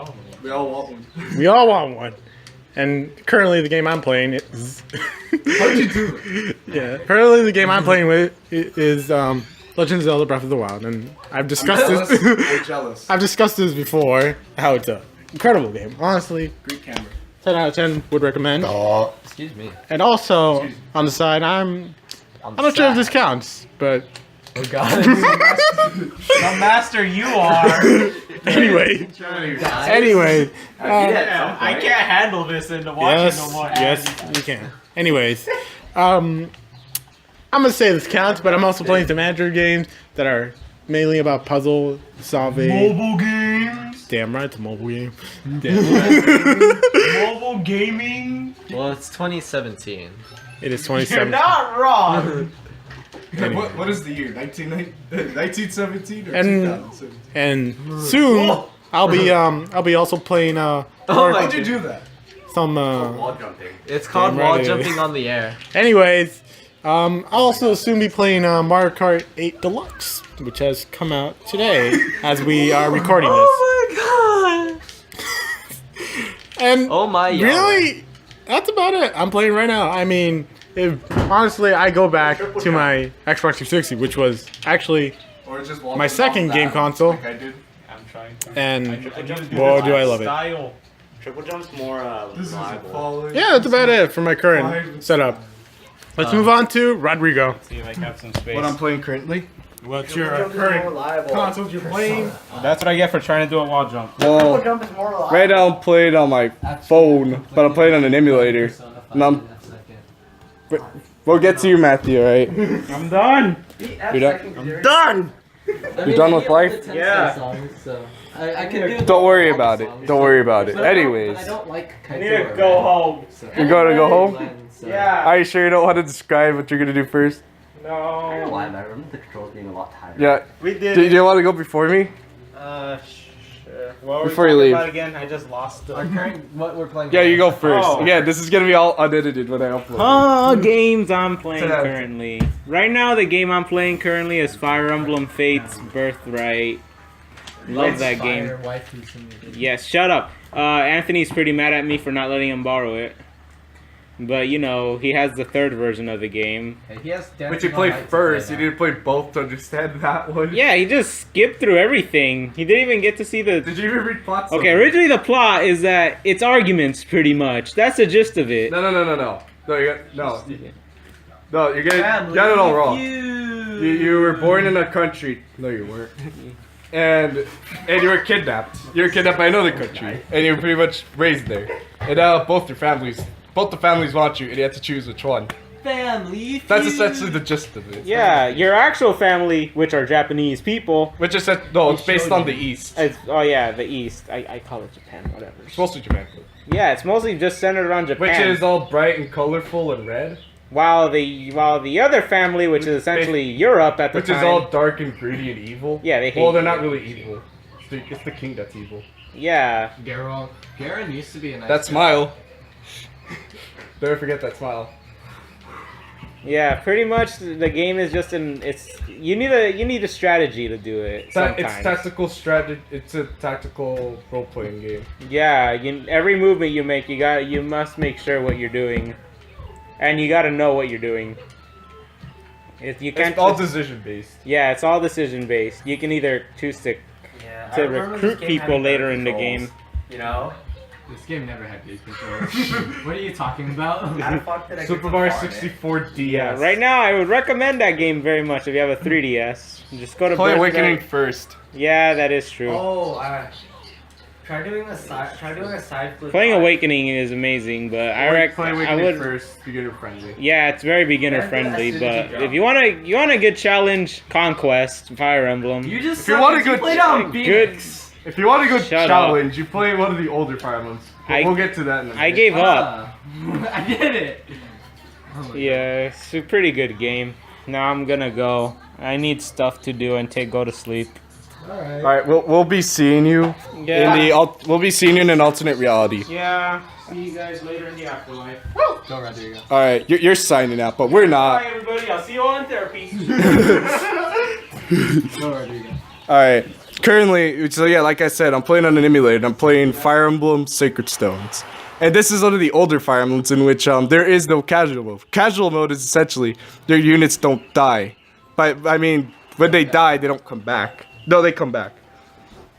We all want one. we all want one. And currently the game I'm playing is How'd you do it? yeah. Currently the game I'm playing with is Legend of Zelda Breath of the Wild, and I've discussed this. I'm jealous. I've discussed this before. How it's a incredible game. Honestly, Great camera. 10 out of 10 would recommend. Excuse me. And also on the side, I'm not sure if this counts, but Oh god. The master you are. anyway, I can't handle this and watch it no more. yes, you can. Anyways, I'm gonna say this counts, but I'm also playing some Android games that are mainly about puzzle solving. Mobile games. Damn right, it's a mobile game. Mobile gaming. Well, it's 2017. It is You're 27. not wrong. What is the year? 1917 or And- 2017? And soon I'll be also playing my How'd you do that? some Wall jumping. It's called Damn wall right it is. jumping on the air. anyways, I'll also soon be playing Mario Kart 8 Deluxe, which has come out today as we are recording this. Oh my god! And Oh my really, that's about it. I'm playing right now. I mean, honestly, I go back to my Xbox 360, which was actually Or just my second game console, Like I did. I'm trying to. and boy, do I love it. Style. Triple jump's more This is reliable. falling. Yeah, that's about it for my current setup. Let's move on to Rodrigo. See if I have some space. What I'm playing currently? What's your Triple jump is more current reliable. consoles you're playing? That's what I get for trying to do a wall jump. Triple Well, jump is more reliable. right now I'm playing on my phone, but I'm playing on an emulator. And we'll get to you, Matthew, alright? I'm done. You're done? I'm done! You're done with life? Yeah. I can do Don't worry about it. Don't worry about it. Anyways, I don't like I need to go home. you're gonna go home? Yeah. Are you sure you don't want to describe what you're gonna do first? I don't know No. why, but I remember the controls being a lot tighter. Yeah. We did. Do you want to go before me? Sure. What were we Before you talking leave. about again? I just lost it. Our current, what we're playing. Yeah, you go first. Oh. Yeah, this is gonna be all unedited when I upload. Oh, games I'm playing Ten out of 10. currently. Right now, the game I'm playing currently is Fire Emblem Fates Birthright. Love that game. Yes, shut up. Anthony's pretty mad at me for not letting him borrow it. But, you know, he has the third version of the game. But you played first. You didn't play both to understand that one. Yeah, he just skipped through everything. He didn't even get to see the... Did you even read plot? Okay, originally the plot is that it's arguments, pretty much. That's the gist of it. No. No, you got, no. No, you're getting you got it all wrong. You were born in a country. No, you weren't. And you were kidnapped. You were kidnapped by another country, and you were pretty much raised there. And now both the families want you, and you have to choose which one. Family. That's essentially the gist of it. Yeah, your actual family, which are Japanese people... Which is it's based on the East. Oh yeah, the East. I call it Japan, whatever. It's mostly Japan. Yeah, it's mostly just centered around Japan. Which is all bright and colorful and red. while the other family, which is essentially Europe at the Which time, is all dark and greedy and evil. Yeah, they hate Well, they're you. not really evil. It's the king that's evil. yeah, Garen used to be a nice That guy. smile. Never forget that smile. yeah. Pretty much, the game is just you need a strategy to do it. It's Sometimes. tactical strategy. It's a tactical role-playing game. Yeah, every movement you make, you must make sure what you're doing, and you got to know what you're doing. You can't. It's all decision-based. Yeah, it's all decision based. You can either choose to Yeah, to recruit people later in the game. You know? This game never had good controls. What are you talking about? How the fuck did I Super get Mario so far, 64 DS. Yeah, right now I would recommend that game very much if you have a 3DS. Just go to Play Birthright. Awakening first. Yeah, that is true. Oh, try doing a side flip. Playing Awakening is amazing, but I Play I Awakening would. first. Beginner friendly. Yeah, it's very beginner Yeah, friendly, that's but easy if you want a good challenge, Conquest, Fire Emblem. You just If you want a good- played on good. Phoenix. If you want a good Shut challenge, you play one of the older Fire Emblems. We'll get to that in a minute. I gave up. Ah, I did it. Oh my Yeah, it's a pretty good game. Now I'm gonna go. I need stuff to do and go to sleep. God. All right. All right, we'll be seeing you Yeah. we'll be seeing you in an alternate reality. Yeah. See you guys later in the afterlife. Go Rodrigo. All right, you're signing out, but we're Bye, not. everybody. I'll see you all in therapy. Go Rodrigo. All right. Currently, so yeah, like I said, I'm playing on an emulator. I'm playing Fire Emblem Sacred Stones. And this is one of the older Fire Emblems in which there is no casual mode. Casual mode is essentially their units don't die. But, I mean, when they die, they don't come back. No, they come back.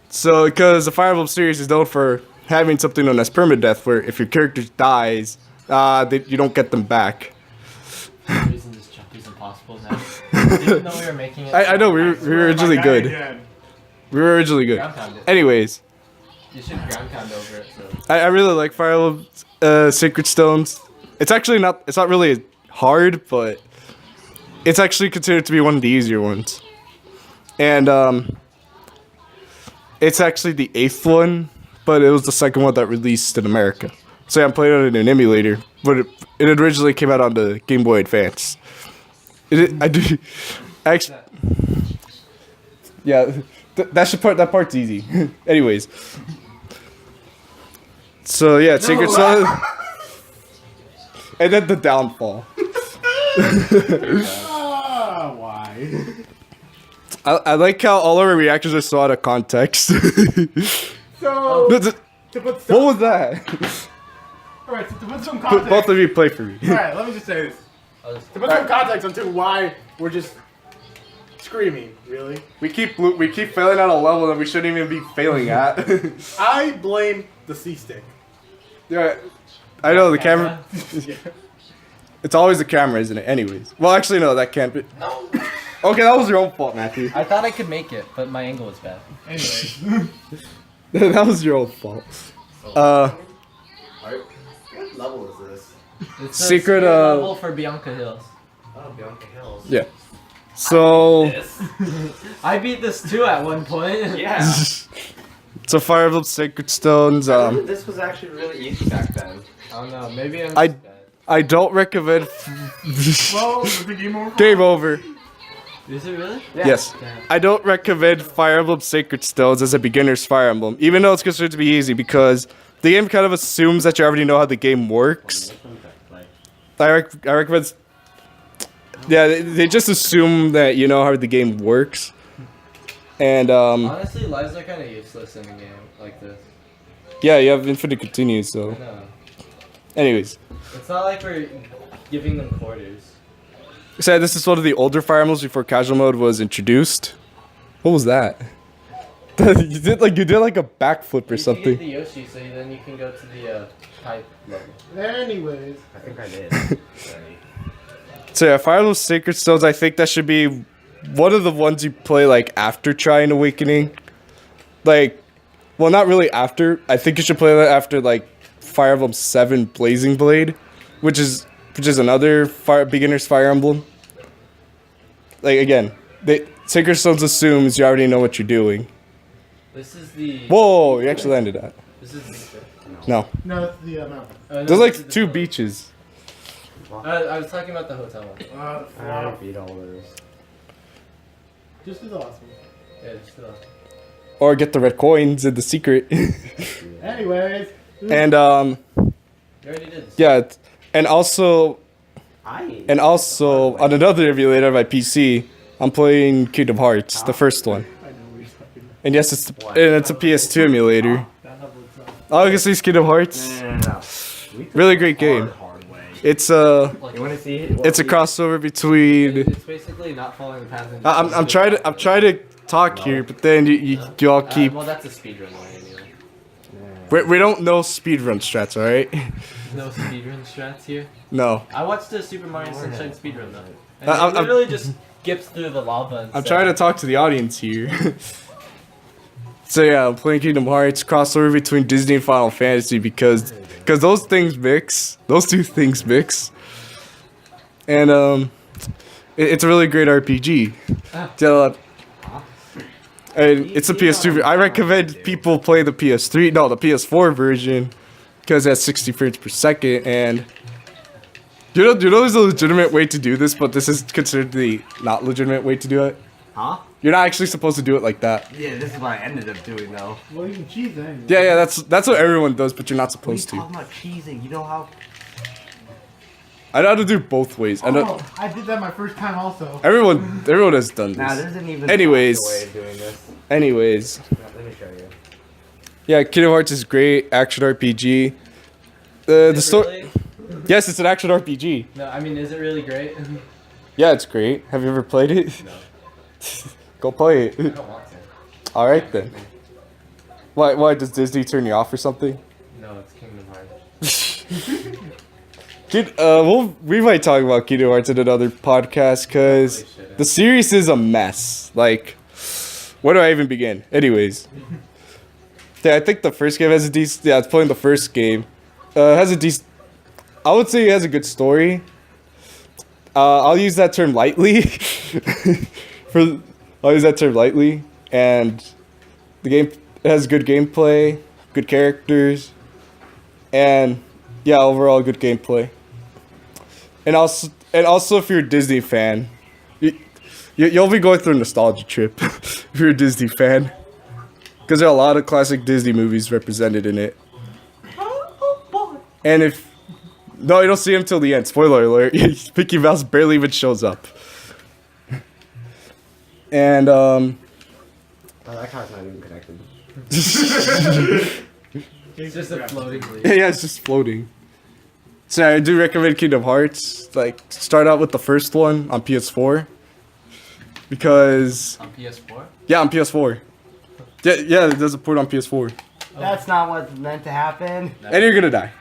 So, because the Fire Emblem series is known for having something known as permadeath, where if your character dies, you don't get them back. The reason this jump is impossible now. Even though we were making it. I know, we were originally good. We were originally good. Ground pound it. Anyways. You should ground pound over it. So. I really like Fire Emblem Sacred Stones. It's not really hard, but it's actually considered to be one of the easier ones. And it's actually the 8th one, but it was the second one that released in America. So yeah, I'm playing it on an emulator, but it originally came out on the Game Boy Advance. Yeah, that part's easy. Anyways. So yeah, Sacred Stones. And then the downfall. Why? I like how all our reactions are so out of context. So, to put What some, was that? alright, so to put some context. Both of you play for me. Alright, let me just say this. To put some context onto why we're just screaming, really. We keep failing at a level that we shouldn't even be failing at. I blame the C-stick. Yeah, I know the camera. It's always the camera, isn't it? Anyways. Well, actually, no, that can't be. No. Okay, that was your own fault, Matthew. I thought I could make it, but my angle was bad. Anyway. That was your own fault. What level is this? It's a Secret, spirit level for Bianca Hills. Oh, Bianca Hills. Yeah. So. I beat this too at one point. Yeah. So Fire Emblem Sacred Stones. This was actually really easy back then. I don't know. Maybe I'm. I- just bad. I don't recommend. Well, is the game over? Game over. Is it really? Yes. Damn. I don't recommend Fire Emblem Sacred Stones as a beginner's Fire Emblem, even though it's considered to be easy, because the game kind of assumes that you already know how the game works. I recommend. Yeah, they just assume that you know how the game works, and Honestly, lives are kind of useless in a game like this. yeah, you have infinite continues. I So, know. anyways, It's not like we're giving them quarters. so this is one of the older Fire Emblems before casual mode was introduced. What was that? you did like a backflip or You something. can get the Yoshi, so then you can go to the pipe level. Anyways. I think I did. So yeah, Fire Emblem Sacred Stones, I think that should be one of the ones you play like after Trine Awakening. Like, well, not really after. I think you should play that after like Fire Emblem 7 Blazing Blade, which is another beginner's Fire Emblem. Like again, Sacred Stones assumes you already know what you're doing. This is the. Whoa, you actually landed that. This is. No, No, it's the mountain. No, there's this is like the 2 hotel. beaches. I was talking about the hotel one. I beat all those. Just do the last one. Yeah, just the. Or get the red coins in the secret. Anyways. And You already did this. yeah, and also I. on another emulator on my PC, I'm playing Kingdom Hearts, the first one. I know what you're talking about. And yes, it's a PS2 emulator. That level itself. Obviously, it's Kingdom Hearts. No. Really great game. Hard way. It's You want to see it? it's a crossover between. It's basically not following the path. I'm trying to talk here, but then you all keep. Well, that's a speedrun way anyway. We don't know speedrun strats, all right? No speedrun strats here. No. I watched the Super Mario Sunshine speedrun though. And I'm- it literally just skips through the lava and I'm stuff. trying to talk to the audience here. So yeah, I'm playing Kingdom Hearts crossover between Disney and Final Fantasy because those things mix. Those two things mix. And it's a really great RPG. And it's a PS2. I recommend people play the PS4 version because it has 60 frames per second. And you know, there's a legitimate way to do this, but this is considered the not legitimate way to do it. Huh? You're not actually supposed to do it like that. Yeah, this is what I ended up doing though. Well, you can cheese anyway. Yeah, that's what everyone does, but you're not What are you supposed to. talking about cheesing? You know how? I know how to do both ways. I know Oh, I did that my first time also. everyone has done Nah, this. there's an even Anyways. faster way of doing this. Anyways, Let me show you. yeah, Kingdom Hearts is great action RPG. The story. Yes, it's an action RPG. No, I mean, is it really great? Yeah, it's great. Have you ever played it? No. Go play it. I don't want to. All right then. Why does Disney turn you off or something? No, it's Kingdom Hearts. We might talk about Kingdom Hearts in another podcast because the series is a mess. Like, where do I even begin? Anyways, yeah, I think the first game has a decent. Yeah, it's playing the first game. Has a decent. I would say it has a good story. I'll use that term lightly. I'll use that term lightly, and the game has good gameplay, good characters, and yeah, overall good gameplay. And also, if you're a Disney fan, you'll be going through a nostalgia trip if you're a Disney fan, because there are a lot of classic Disney movies represented in it. And if no, you don't see him till the end. Spoiler alert: Mickey Mouse barely even shows up. And Oh, that car's not even connected. It's just a floating leaf. yeah, it's just floating. So I do recommend Kingdom Hearts. Like, start out with the first one on PS4. Because On PS4? yeah, on PS4. Yeah, it does a port on PS4. That's not what's meant to happen. And you're gonna die.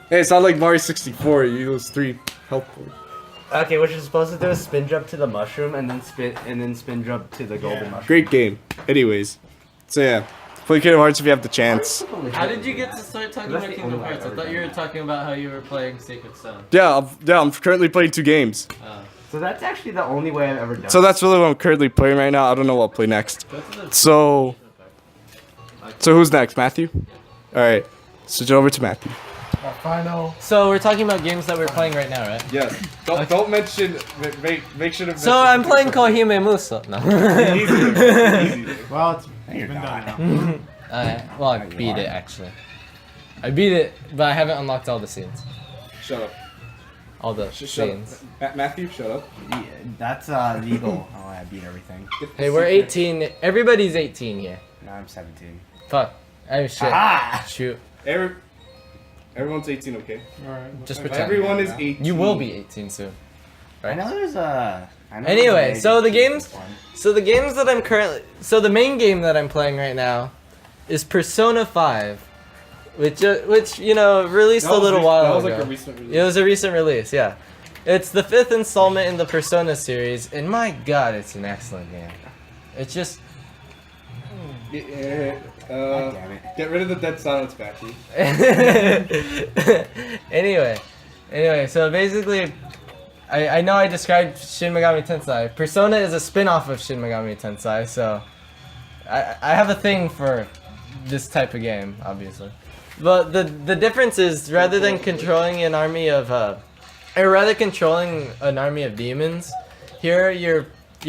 Hey, it's not like Mario 64. You lose 3 health points. Okay, what you're supposed to do is spin jump to the mushroom and then spin jump to the golden mushroom. Great game. Anyways, so yeah, play Kingdom Hearts if you have the chance. How did you get to start talking That's about the Kingdom only way Hearts? I I've thought ever you were done talking about how you were playing Sacred Stone. Yeah, I'm currently playing 2 games. So that's actually the only way I've ever done. So that's really what I'm currently playing right now. I don't know what I'll play next. So who's next? Matthew? Alright, switch it over to Matthew. Final. So we're talking about games that we're playing right now, right? Yes. Don't mention. Make sure to. So I'm playing Kohime Muso. No. Well, it's been done now. Well, I beat it actually. I beat it, but I haven't unlocked all the scenes. Shut up. All the Shut up. scenes. Matthew, shut up. Yeah, that's legal. Oh, I beat everything. Hey, we're 18. Everybody's 18 here. Now I'm 17. Fuck. Oh shit. Ah! Shoot. Everyone's 18, okay? Just pretend. Everyone is 18. You will be 18 soon. I know there's a. I know Anyway, there's a so the age games- one. So the games that I'm currently, so the main game that I'm playing right now is Persona 5, which you know released a little while ago. recent It was a recent release, yeah. It's the 5th installment in the Persona series, and my god, it's an excellent game. It's just God damn it. Get rid of the dead silence, Matthew. anyway, so basically, I know I described Shin Megami Tensei. Persona is a spin-off of Shin Megami Tensei, so I have a thing for this type of game, obviously. But the difference is, rather than controlling an army of demons, here you're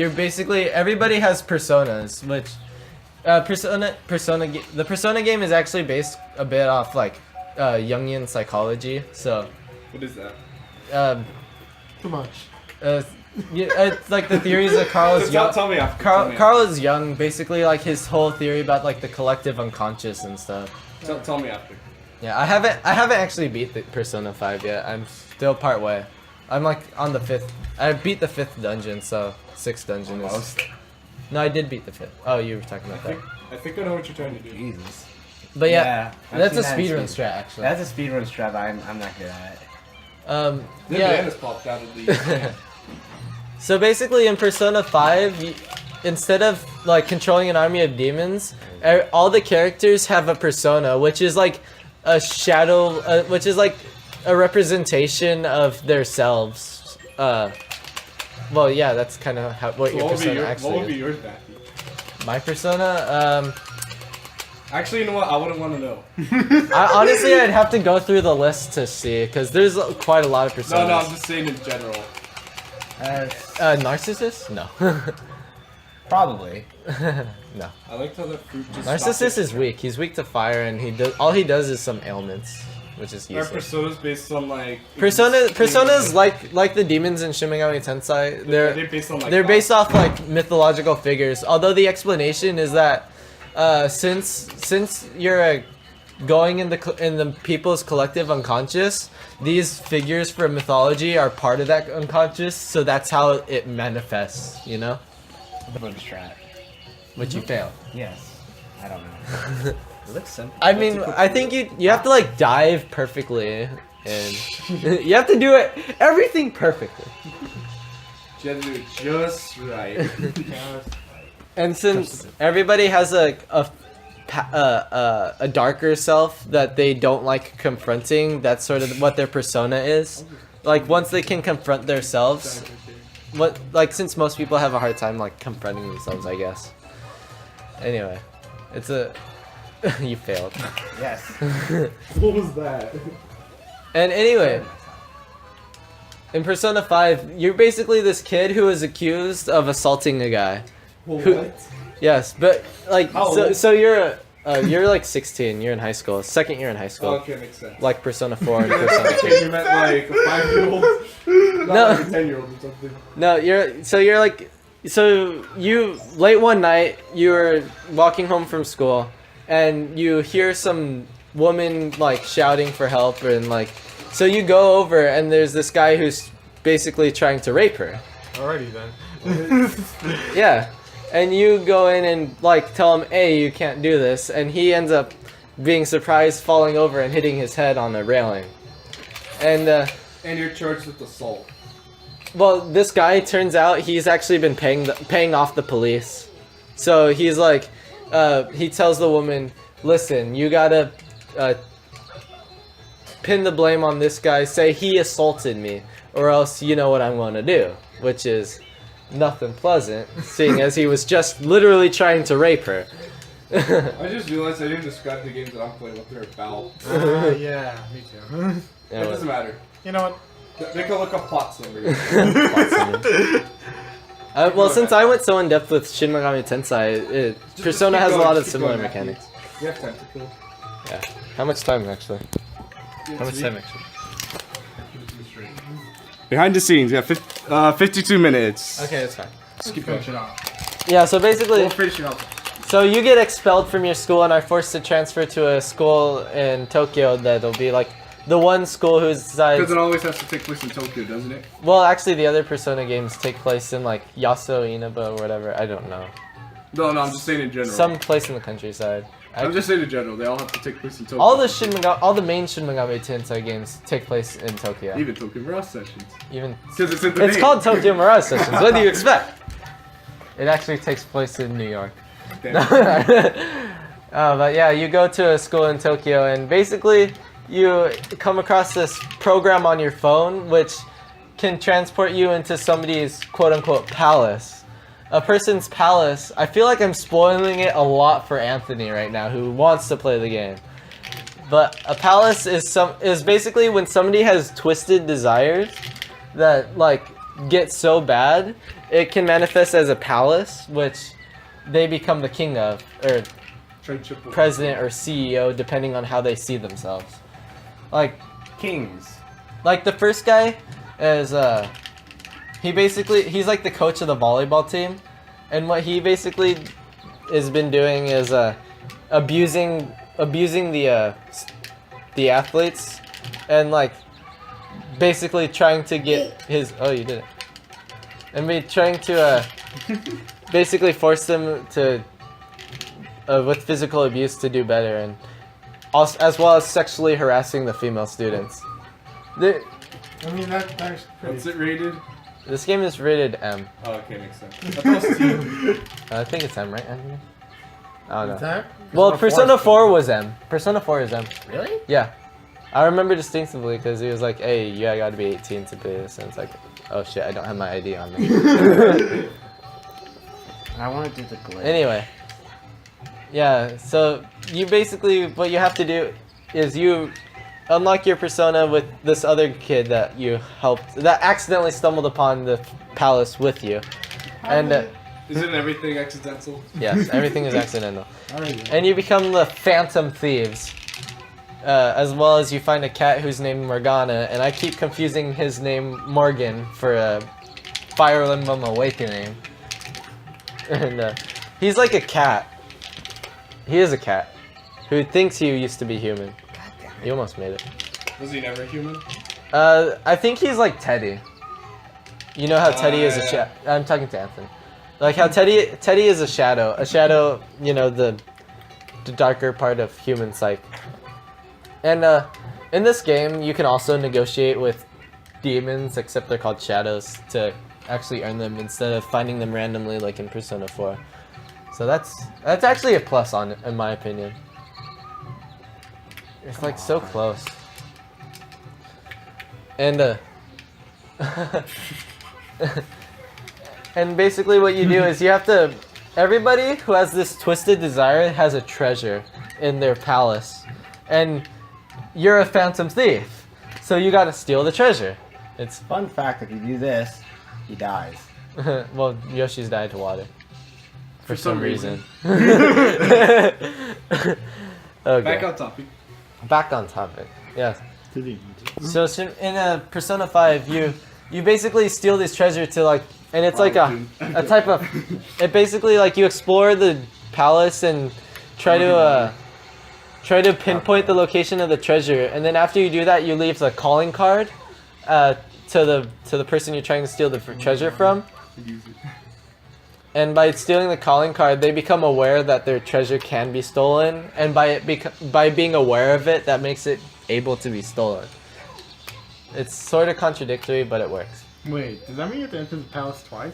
basically, everybody has personas, which the Persona game is actually based a bit off like Jungian psychology. So What is that? Too much. yeah, it's like the theories of Carl is young. Tell me after. Carl is young, basically like his whole theory about like the collective unconscious and stuff. Tell me after. Yeah, I haven't actually beat the Persona 5 yet. I'm still part way. I'm like on the 5th. I beat the 5th dungeon, so 6th dungeon is. No, I did beat the 5th. Oh, you were talking about that. I think I know what you're trying to do. Jesus. But yeah, I've that's a seen that in speedrun speed. strat actually. That's a speedrun strat. I'm not good at it. The Yeah. bananas popped out of the. So basically, in Persona 5, instead of like controlling an army of demons, all the characters have a persona, which is like a shadow, which is like a representation of their selves. Well, yeah, that's kind of what your persona actually is. yours, Matthew? My persona, Actually, you know what? I wouldn't want to know. honestly, I'd have to go through the list to see, because there's quite a lot of personas. No, I'm just saying in general. Narcissus? No. Probably. No. I liked how the fruit just. Narcissus is weak. He's weak to fire, and all he does is some ailments. which is Are useless. personas based on like Persona's like the demons in Shin Megami Tensei. They're based on like They're based off like mythological figures. Although the explanation is that since you're going in the people's collective unconscious, these figures from mythology are part of that unconscious, so that's how it manifests, you know? Bonus strat. Which you failed. Yes. I don't know. It looks simple. I mean, I think you have to like dive perfectly, and you have to do everything perfectly. You have to do it just right. And since everybody has a darker self that they don't like confronting, that's sort of what their persona is. Like once they can confront themselves, since most people have a hard time like confronting themselves, I guess. Anyway, it's a you failed. Yes. What was that? And anyway, in Persona 5, you're basically this kid who is accused of assaulting a guy. What? Yes, but like How old? so you're like 16. You're in high school, second year in high school, Okay, makes sense. like Persona 4 and Persona 2. You meant like a 5-year-old, not No. like a 10-year-old or something. No, you late one night you were walking home from school, and you hear some woman like shouting for help, and like so you go over, and there's this guy who's basically trying to rape her. Alrighty then. Yeah. And you go in and like tell him, hey, you can't do this, and he ends up being surprised, falling over and hitting his head on a railing. And And you're charged with assault. well, this guy turns out he's actually been paying off the police. So he's like, he tells the woman, listen, you gotta pin the blame on this guy, say he assaulted me, or else you know what I'm gonna do, which is nothing pleasant, seeing as he was just literally trying to rape her. I just realized I didn't describe the games that I'm playing what they're about. Yeah, me too. It doesn't matter. You know what? They can look up plot summary. Well, since I went so in depth with Shin Megami Tensei, Persona keep has a going, lot of keep similar going, Matthew. mechanics. You have time to kill. Yeah. How much time actually? How How much time actually? Behind the scenes, yeah, 52 minutes. Okay, that's fine. Just keep going. Yeah, so basically, Finish it up. so you get expelled from your school and are forced to transfer to a school in Tokyo that'll be like the one school who decides. Because it always has to take place in Tokyo, doesn't it? Well, actually, the other Persona games take place in like Yaso, Inaba, or whatever. I don't know. No, I'm just saying in general. Some place in the countryside. I'm just saying in general. They all have to take place in Tokyo. All the main Shin Megami Tensei games take place in Tokyo. Even Tokyo Mirage Sessions. Even Because it's in the it's name. called Tokyo Mirage Sessions. What do you expect? It actually takes place in New York. Damn. But yeah, you go to a school in Tokyo, and basically you come across this program on your phone which can transport you into somebody's quote-unquote palace. A person's palace. I feel like I'm spoiling it a lot for Anthony right now, who wants to play the game. But a palace is basically when somebody has twisted desires that like get so bad, it can manifest as a palace, which they become the king of, or Friendship with- president or CEO, depending on how they see themselves. Like Kings. the first guy is he's like the coach of the volleyball team, and what he basically has been doing is abusing the athletes, and like basically trying to get his you did it, and be trying to basically force them to with physical abuse to do better, and also, as well as sexually harassing the female students. I mean, that's pretty. What's it rated? This game is rated M. Oh, okay, makes sense. I thought it was T. I think it's M, right, Anthony? I don't know. That? Well, Persona 4 was M. Persona 4 is M. Really? Yeah. I remember distinctively because he was like, hey, you gotta be 18 to play this. And it's like, oh shit, I don't have my ID on me. I want to do the glitch. Anyway. Yeah, so you basically, what you have to do is you unlock your persona with this other kid that you helped, that accidentally stumbled upon the palace with you. And Isn't everything accidental? yes, everything is accidental. Alright. And you become the Phantom Thieves. as well as you find a cat who's named Morgana, and I keep confusing his name Morgan for a Fire Emblem Awakening. And he's like a cat. He is a cat who thinks he used to be human. You almost made it. Was he never human? I think he's like Teddy. You know how Teddy is a yeah. shadow. I'm talking to Anthony. Like how Teddy is a shadow. A shadow, you know, the darker part of human psyche. And in this game, you can also negotiate with demons, except they're called shadows, to actually earn them instead of finding them randomly like in Persona 4. So that's actually a plus on it, in my opinion. It's like so close. And and basically what you do is you have to, everybody who has this twisted desire has a treasure in their palace. And you're a phantom thief. So you gotta steal the treasure. It's, Fun fact: if you do this, he dies. well, Yoshi's died to water. For some reason. Okay. Back on topic. Back on topic. Yes. So in Persona 5, you basically steal this treasure to like, and it's like a type of, it basically like you explore the palace and try to pinpoint the location of the treasure, and then after you do that, you leave the calling card to the person you're trying to steal the treasure from. And by stealing the calling card, they become aware that their treasure can be stolen, and by being aware of it, that makes it able to be stolen. It's sort of contradictory, but it works. Wait, does that mean you have to enter the palace twice?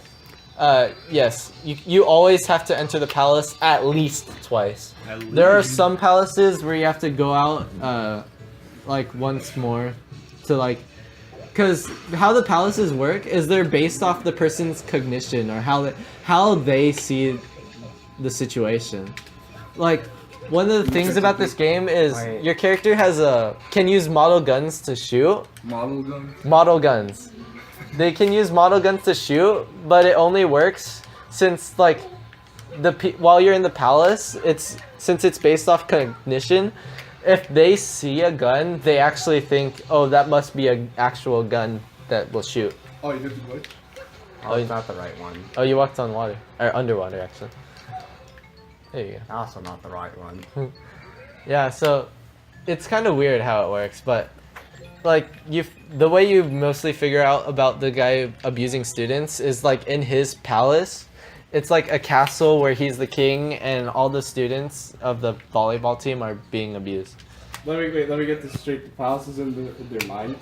Yes. You always have to enter the palace at least twice. There are some palaces where you have to go out, like, once more to, like... Because how the palaces work is they're based off the person's cognition, or how they see the situation. Like, one of the things about this game is your character can use model guns to shoot. Model gun. Model guns. They can use model guns to shoot, but it only works since, like, while you're in the palace, since it's based off cognition. If they see a gun, they actually think, oh, that must be an actual gun that will shoot. Oh, you did the glitch? Oh, it's not the right one. Oh, you walked on water. Or underwater, actually. There you go. Also not the right one. Yeah, so it's kind of weird how it works, but like the way you mostly figure out about the guy abusing students is like in his palace. It's like a castle where he's the king and all the students of the volleyball team are being abused. Let me get this straight. The palace is in their minds.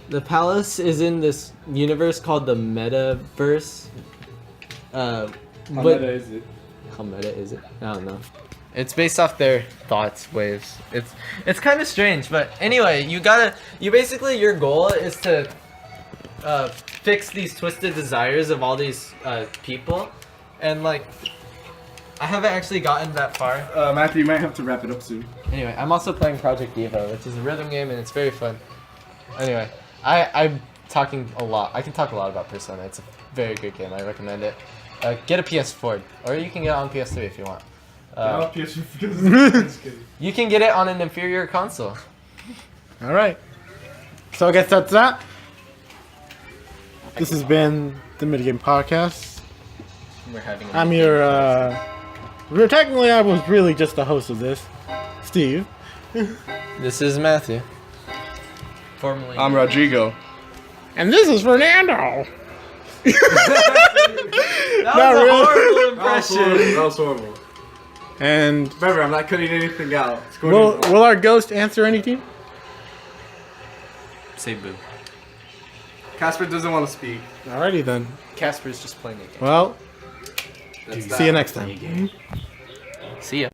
The palace is in this universe called the Metaverse. How meta is it? How meta is it? I don't know. It's based off their thoughts waves. It's kind of strange, but anyway, your goal is to fix these twisted desires of all these people, and like I haven't actually gotten that far. Matthew, you might have to wrap it up soon. Anyway, I'm also playing Project Evo, which is a rhythm game and it's very fun. Anyway, I'm talking a lot. I can talk a lot about Persona. It's a very good game. I recommend it. Get a PS4, or you can get it on PS3 if you want. You can get it on an inferior console. All right. So I guess that's that. This has been the Midgame Podcast. We're having. I'm your. Technically, I was really just the host of this, Steve. This is Matthew. Formerly. I'm Rodrigo. And this is Fernando. That Not was a really. horrible impression. That was horrible. And Remember, I'm not cutting anything out. will our ghost answer anything? Say boo. Casper doesn't want to speak. Alrighty then. Casper's just playing a game. Well, see you next time. See ya.